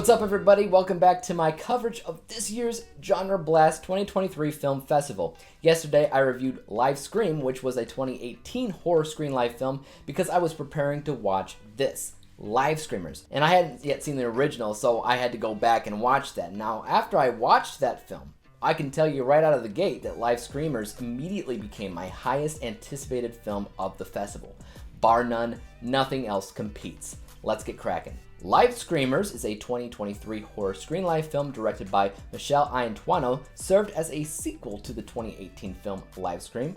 What's up, everybody? Welcome back to my coverage of this year's GenreBlast 2023 Film Festival. Yesterday, I reviewed Livescream, which was a 2018 horror screen live film, because I was preparing to watch this, Livescreamers. And I hadn't yet seen the original, so I had to go back and watch that. Now, after I watched that film, I can tell you right out of the gate that Livescreamers immediately became my highest anticipated film of the festival. Bar none, nothing else competes. Let's get cracking. Livescreamers is a 2023 horror screen live film directed by Michelle Iantuono, served as a sequel to the 2018 film Livescream.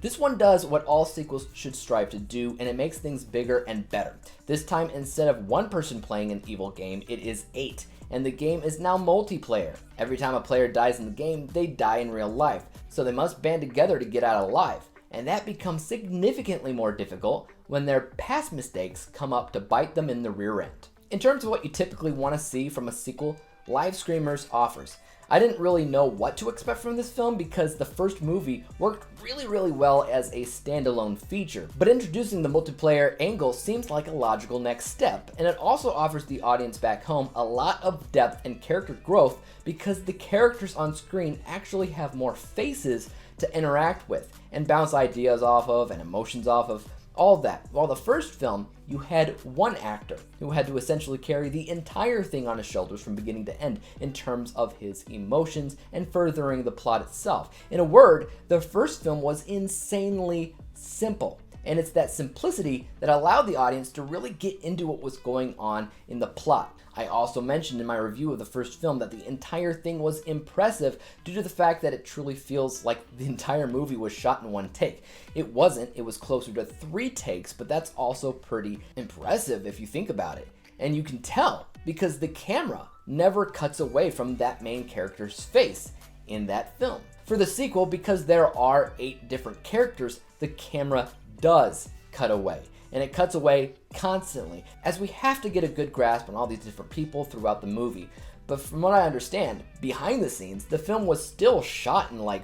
This one does what all sequels should strive to do, and it makes things bigger and better. This time, instead of one person playing an evil game, it is 8, and the game is now multiplayer. Every time a player dies in the game, they die in real life, so they must band together to get out alive. And that becomes significantly more difficult when their past mistakes come up to bite them in the rear end. In terms of what you typically want to see from a sequel, Livescreamers offers. I didn't really know what to expect from this film because the first movie worked really well as a standalone feature, but introducing the multiplayer angle seems like a logical next step, and it also offers the audience back home a lot of depth and character growth because the characters on screen actually have more faces to interact with and bounce ideas off of and emotions off of. All that. While the first film, you had one actor who had to essentially carry the entire thing on his shoulders from beginning to end in terms of his emotions and furthering the plot itself. In a word, the first film was insanely simple. And it's that simplicity that allowed the audience to really get into what was going on in the plot. I also mentioned in my review of the first film that the entire thing was impressive due to the fact that it truly feels like the entire movie was shot in one take. It wasn't, it was closer to 3 takes, but that's also pretty impressive if you think about it. And you can tell because the camera never cuts away from that main character's face in that film. For the sequel, because there are 8 different characters, the camera does cut away. And it cuts away constantly, as we have to get a good grasp on all these different people throughout the movie. But from what I understand, behind the scenes, the film was still shot in like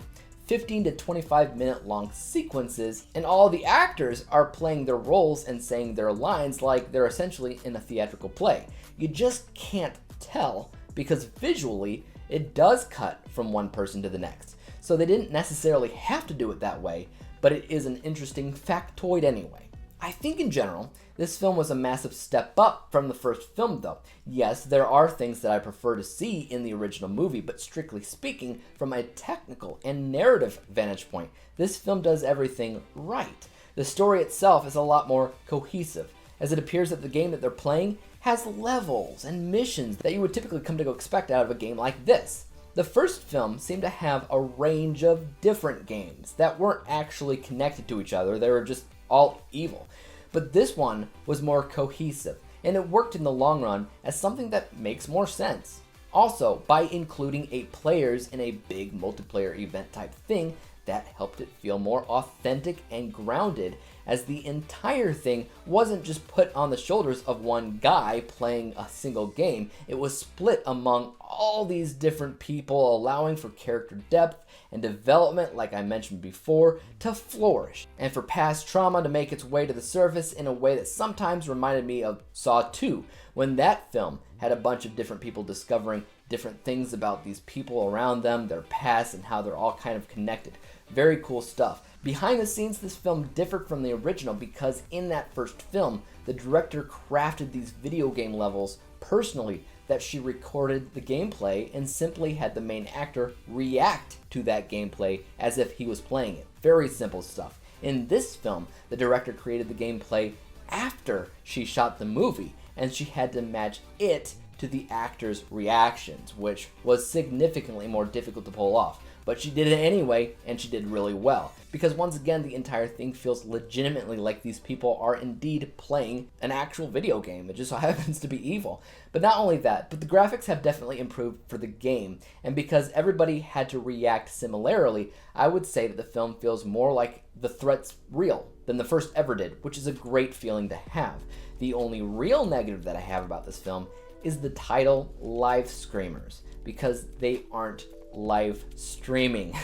15 to 25 minute long sequences, and all the actors are playing their roles and saying their lines like they're essentially in a theatrical play. You just can't tell because visually it does cut from one person to the next. So they didn't necessarily have to do it that way, but it is an interesting factoid anyway. I think in general, this film was a massive step up from the first film though. Yes, there are things that I prefer to see in the original movie, but strictly speaking, from a technical and narrative vantage point, this film does everything right. The story itself is a lot more cohesive, as it appears that the game that they're playing has levels and missions that you would typically come to expect out of a game like this. The first film seemed to have a range of different games that weren't actually connected to each other, they were just all evil. But this one was more cohesive, and it worked in the long run as something that makes more sense. Also, by including 8 players in a big multiplayer event type thing, that helped it feel more authentic and grounded, as the entire thing wasn't just put on the shoulders of one guy playing a single game. It was split among all these different people, allowing for character depth and development, like I mentioned before, to flourish, and for past trauma to make its way to the surface in a way that sometimes reminded me of Saw 2, when that film had a bunch of different people discovering different things about these people around them, their past, and how they're all kind of connected. Very cool stuff. Behind the scenes, this film differed from the original because in that first film, the director crafted these video game levels personally, that she recorded the gameplay and simply had the main actor react to that gameplay as if he was playing it. Very simple stuff. In this film, the director created the gameplay after she shot the movie, and she had to match it to the actor's reactions, which was significantly more difficult to pull off. But she did it anyway, and she did really well. Because once again, the entire thing feels legitimately like these people are indeed playing an actual video game. It just so happens to be evil. But not only that, but the graphics have definitely improved for the game. And because everybody had to react similarly, I would say that the film feels more like the threat's real than the first ever did, which is a great feeling to have. The only real negative that I have about this film is the title Livescreamers, because they aren't live streaming.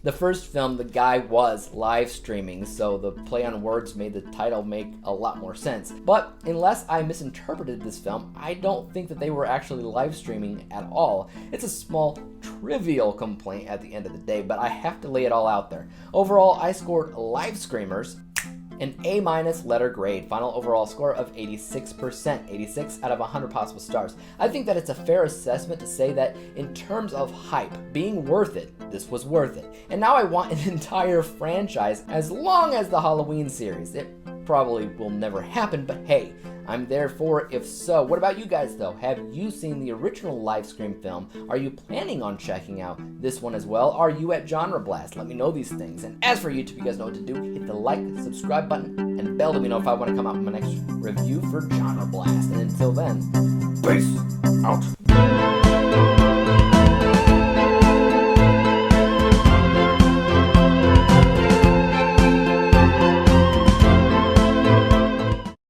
The first film, the guy was live streaming, so the play on words made the title make a lot more sense. But unless I misinterpreted this film, I don't think that they were actually live streaming at all. It's a small, trivial complaint at the end of the day, but I have to lay it all out there. Overall, I scored Livescreamers an A- letter grade, final overall score of 86%, 86 out of 100 possible stars. I think that it's a fair assessment to say that in terms of hype, being worth it, this was worth it. And now I want an entire franchise as long as the Halloween series. It probably will never happen, but hey, I'm there for it if so. What about you guys though? Have you seen the original Livescream film? Are you planning on checking out this one as well? Are you at GenreBlast? Let me know these things. And as for YouTube, you guys know what to do. Hit the like, subscribe button, and bell to me know if I want to come out with my next review for GenreBlast. And until then, peace out.